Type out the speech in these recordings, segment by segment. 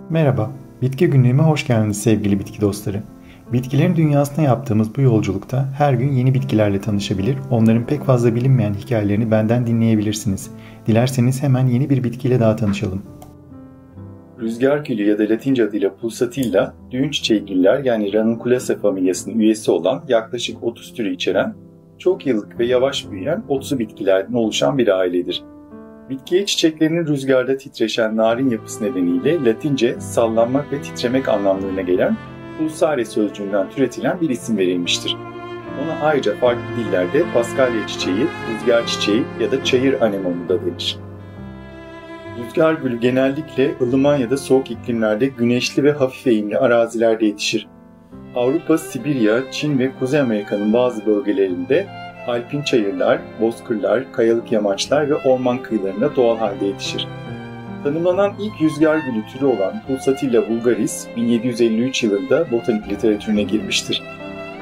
Merhaba, Bitki Günlüğü'me hoş geldiniz sevgili bitki dostları. Bitkilerin dünyasına yaptığımız bu yolculukta her gün yeni bitkilerle tanışabilir, onların pek fazla bilinmeyen hikayelerini benden dinleyebilirsiniz. Dilerseniz hemen yeni bir bitkiyle daha tanışalım. Rüzgar gülü ya da Latince adıyla Pulsatilla, düğün çiçeğigiller yani Ranunculaceae familyasının üyesi olan yaklaşık 30 türü içeren, çok yıllık ve yavaş büyüyen otsu bitkilerden oluşan bir ailedir. Bitkiye çiçeklerinin rüzgarda titreşen narin yapısı nedeniyle Latince sallanmak ve titremek anlamlarına gelen pulsare sözcüğünden türetilen bir isim verilmiştir. Ona ayrıca farklı dillerde paskalya çiçeği, rüzgar çiçeği ya da çayır anemonu da denir. Rüzgar gülü genellikle ılıman ya da soğuk iklimlerde güneşli ve hafif eğimli arazilerde yetişir. Avrupa, Sibirya, Çin ve Kuzey Amerika'nın bazı bölgelerinde alpin çayırlar, bozkırlar, kayalık yamaçlar ve orman kıyılarında doğal halde yetişir. Tanımlanan ilk rüzgar gülü türü olan Pulsatilla vulgaris 1753 yılında botanik literatürüne girmiştir.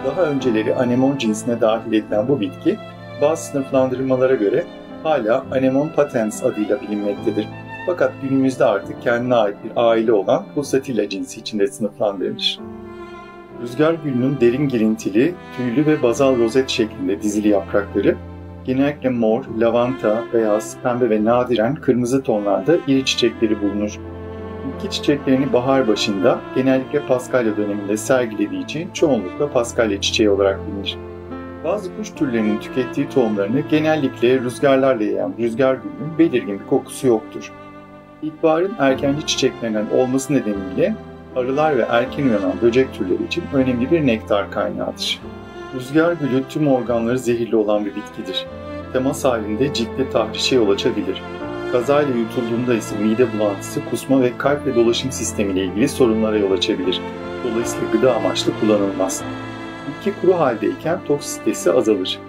Daha önceleri anemon cinsine dahil edilen bu bitki, bazı sınıflandırmalara göre hala Anemon patens adıyla bilinmektedir. Fakat günümüzde artık kendine ait bir aile olan Pulsatilla cinsi içinde sınıflandırılır. Rüzgar gülünün derin girintili, tüylü ve bazal rozet şeklinde dizili yaprakları, genellikle mor, lavanta, beyaz, pembe ve nadiren kırmızı tonlarda iri çiçekleri bulunur. İlk çiçeklerini bahar başında, genellikle paskalya döneminde sergilediği için çoğunlukla paskalya çiçeği olarak bilinir. Bazı kuş türlerinin tükettiği tohumlarını genellikle rüzgarlarla yayan rüzgar gülünün belirgin bir kokusu yoktur. İlkbaharın erkenci çiçeklerinden olması nedeniyle arılar ve erken uyanan böcek türleri için önemli bir nektar kaynağıdır. Rüzgar gülü tüm organları zehirli olan bir bitkidir. Temas halinde ciltte tahrişe yol açabilir. Kazayla yutulduğunda ise mide bulantısı, kusma ve kalp ve dolaşım sistemiyle ilgili sorunlara yol açabilir. Dolayısıyla gıda amaçlı kullanılmaz. Bitki kuru haldeyken toksitesi azalır.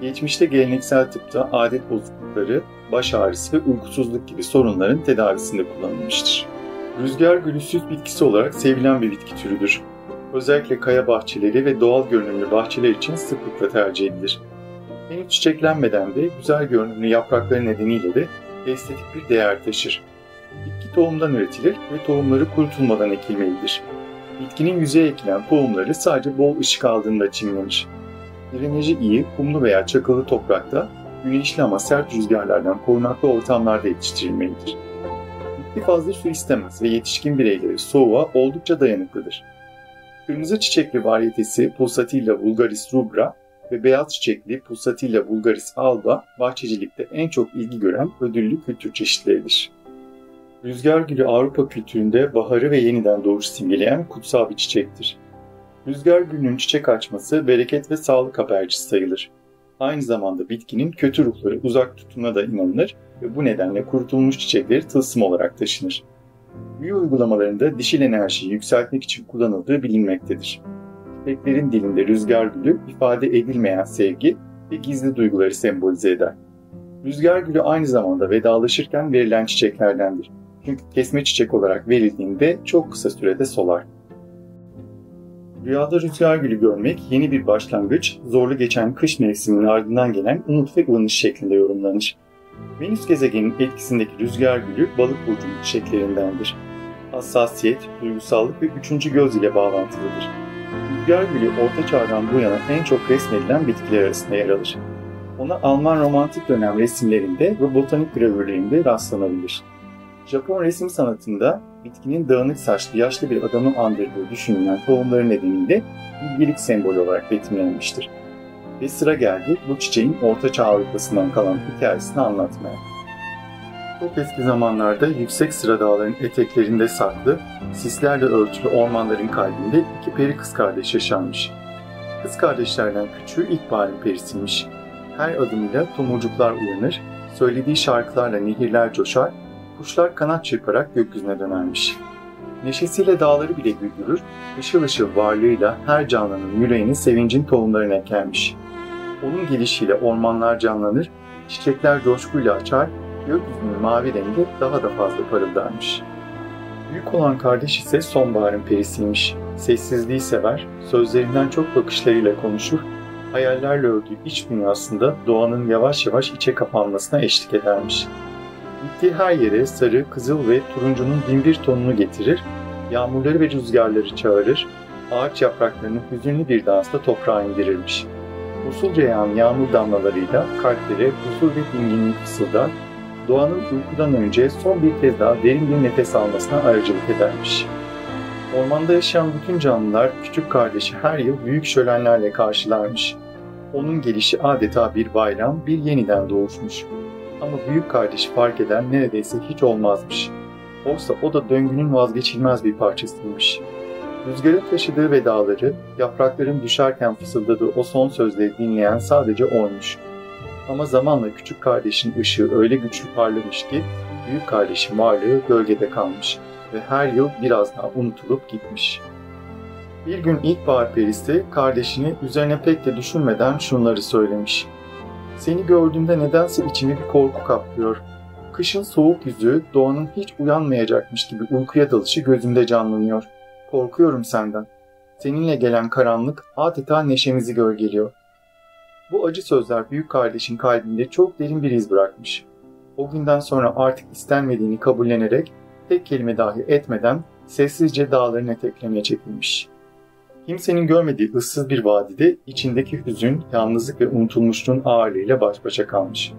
Geçmişte geleneksel tıpta adet bozuklukları, baş ağrısı ve uykusuzluk gibi sorunların tedavisinde kullanılmıştır. Rüzgar gülü süs bitkisi olarak sevilen bir bitki türüdür. Özellikle kaya bahçeleri ve doğal görünümlü bahçeler için sıklıkla tercih edilir. Henüz çiçeklenmeden de güzel görünümlü yaprakları nedeniyle de estetik bir değer taşır. Bitki tohumdan üretilir ve tohumları kurutulmadan ekilmelidir. Bitkinin yüzeye ekilen tohumları sadece bol ışık aldığında çimlenir. Drenajı iyi, kumlu veya çakılı toprakta, güneşli ama sert rüzgarlardan korunaklı ortamlarda yetiştirilmelidir. Bitki fazla su istemez ve yetişkin bireyleri soğuğa oldukça dayanıklıdır. Kırmızı çiçekli varyetesi Pulsatilla vulgaris rubra ve beyaz çiçekli Pulsatilla vulgaris alba bahçecilikte en çok ilgi gören ödüllü kültür çeşitleridir. Rüzgar gülü Avrupa kültüründe baharı ve yeniden doğuşu simgeleyen kutsal bir çiçektir. Rüzgar gülünün çiçek açması bereket ve sağlık habercisi sayılır. Aynı zamanda bitkinin kötü ruhları uzak tuttuğuna da inanılır ve bu nedenle kurutulmuş çiçekleri tılsım olarak taşınır. Büyü uygulamalarında dişil enerjiyi yükseltmek için kullanıldığı bilinmektedir. Çiçeklerin dilinde rüzgar gülü ifade edilmeyen sevgi ve gizli duyguları sembolize eder. Rüzgar gülü aynı zamanda vedalaşırken verilen çiçeklerdendir. Çünkü kesme çiçek olarak verildiğinde çok kısa sürede solar. Rüyada rüzgar gülü görmek yeni bir başlangıç, zorlu geçen kış mevsiminin ardından gelen umut ve uyanış şeklinde yorumlanır. Venüs gezegeninin etkisindeki rüzgar gülü balık burcunun çiçeklerindendir. Hassasiyet, duygusallık ve üçüncü göz ile bağlantılıdır. Rüzgar gülü Orta Çağ'dan bu yana en çok resmedilen bitkiler arasında yer alır. Ona Alman romantik dönem resimlerinde ve botanik gravürlerinde rastlanabilir. Japon resim sanatında bitkinin dağınık saçlı yaşlı bir adamı andırdığı düşünülen tohumları nedeniyle bilgelik sembolü olarak betimlenmiştir. Ve sıra geldi bu çiçeğin Orta Çağ Avrupa'sından kalan hikayesini anlatmaya. Çok eski zamanlarda yüksek sıra dağların eteklerinde saklı, sislerle örtülü ormanların kalbinde iki peri kız kardeş yaşanmış. Kız kardeşlerden küçüğü ilkbaharın perisiymiş. Her adımıyla tomurcuklar uyanır, söylediği şarkılarla nehirler coşar, kuşlar kanat çırparak gökyüzüne dönermiş. Neşesiyle dağları bile güldürür, ışıl ışıl varlığıyla her canlının yüreğine sevincin tohumlarını ekermiş. Onun gelişiyle ormanlar canlanır, çiçekler coşkuyla açar, gökyüzünün mavi rengi daha da fazla parıldarmış. Büyük olan kardeş ise sonbaharın perisiymiş. Sessizliği sever, sözlerinden çok bakışlarıyla konuşur, hayallerle ördüğü iç dünyasında doğanın yavaş yavaş içe kapanmasına eşlik edermiş. Gittiği her yere sarı, kızıl ve turuncunun binbir tonunu getirir, Yağmurları ve rüzgarları çağırır, ağaç yapraklarını hüzünlü bir dansla toprağa indirirmiş. Usulca yağan yağmur damlalarıyla kalplere huzur ve dinginlik fısıldar, doğanın uykudan önce son bir kez daha derin bir nefes almasına aracılık edermiş. Ormanda yaşayan bütün canlılar küçük kardeşi her yıl büyük şölenlerle karşılarmış. Onun gelişi adeta bir bayram, bir yeniden doğuşmuş. Ama büyük kardeşi fark eden neredeyse hiç olmazmış. Oysa o da döngünün vazgeçilmez bir parçasıymış. Rüzgarın taşıdığı vedaları, yaprakların düşerken fısıldadığı o son sözleri dinleyen sadece oymuş. Ama zamanla küçük kardeşin ışığı öyle güçlü parlamış ki büyük kardeşin varlığı gölgede kalmış ve her yıl biraz daha unutulup gitmiş. Bir gün ilkbahar perisi kardeşine üzerine pek de düşünmeden şunları söylemiş. Seni gördüğümde nedense içimi bir korku kaplıyor. Kışın soğuk yüzü, doğanın hiç uyanmayacakmış gibi uykuya dalışı gözümde canlanıyor. Korkuyorum senden. Seninle gelen karanlık adeta neşemizi gölgeliyor. Bu acı sözler büyük kardeşin kalbinde çok derin bir iz bırakmış. O günden sonra artık istenmediğini kabullenerek tek kelime dahi etmeden sessizce dağların eteklerine çekilmiş. Kimsenin görmediği ıssız bir vadide içindeki hüzün, yalnızlık ve unutulmuşluğun ağırlığıyla baş başa kalmış.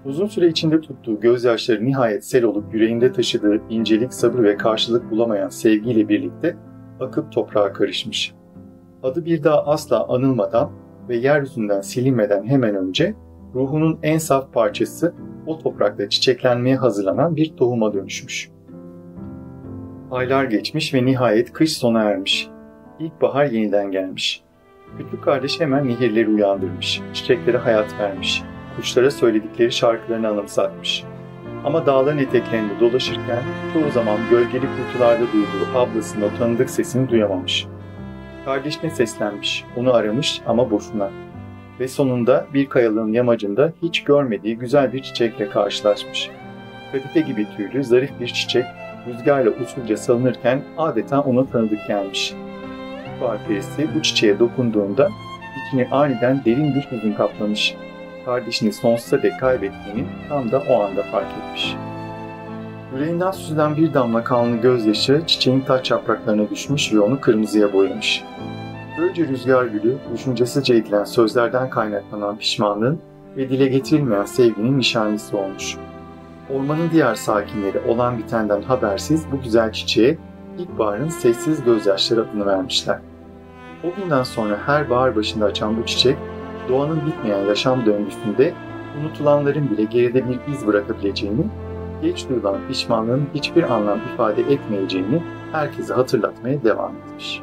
Uzun süre içinde tuttuğu gözyaşları nihayet sel olup yüreğinde taşıdığı incelik, sabır ve karşılık bulamayan sevgiyle birlikte akıp toprağa karışmış. Adı bir daha asla anılmadan ve yeryüzünden silinmeden hemen önce ruhunun en saf parçası o toprakta çiçeklenmeye hazırlanan bir tohuma dönüşmüş. Aylar geçmiş ve nihayet kış sona ermiş. İlkbahar yeniden gelmiş. Küçük kardeş hemen nehirleri uyandırmış, çiçeklere hayat vermiş, kuşlara söyledikleri şarkılarını anımsatmış. Ama dağların eteklerinde dolaşırken çoğu zaman gölgeli kuytularda duyduğu ablasının o tanıdık sesini duyamamış. Kardeşine seslenmiş, onu aramış ama boşuna. Ve sonunda bir kayalığın yamacında hiç görmediği güzel bir çiçekle karşılaşmış. Kadife gibi tüylü, zarif bir çiçek rüzgarla usulca salınırken adeta ona tanıdık gelmiş. İlkbahar perisi bu çiçeğe dokunduğunda içini aniden derin bir hüzün kaplamış. Kardeşini sonsuza dek kaybettiğini tam da o anda fark etmiş. Yüreğinden süzülen bir damla kanlı gözyaşı çiçeğin taç yapraklarına düşmüş ve onu kırmızıya boyamış. Böylece rüzgar gülü, düşüncesizce edilen sözlerden kaynaklanan pişmanlığın ve dile getirilmeyen sevginin nişanesi olmuş. Ormanın diğer sakinleri olan bitenden habersiz bu güzel çiçeğe ilkbaharın sessiz gözyaşları adını vermişler. O günden sonra her bahar başında açan bu çiçek, doğanın bitmeyen yaşam döngüsünde unutulanların bile geride bir iz bırakabileceğini, geç duyulan pişmanlığın hiçbir anlam ifade etmeyeceğini herkese hatırlatmaya devam etmiş.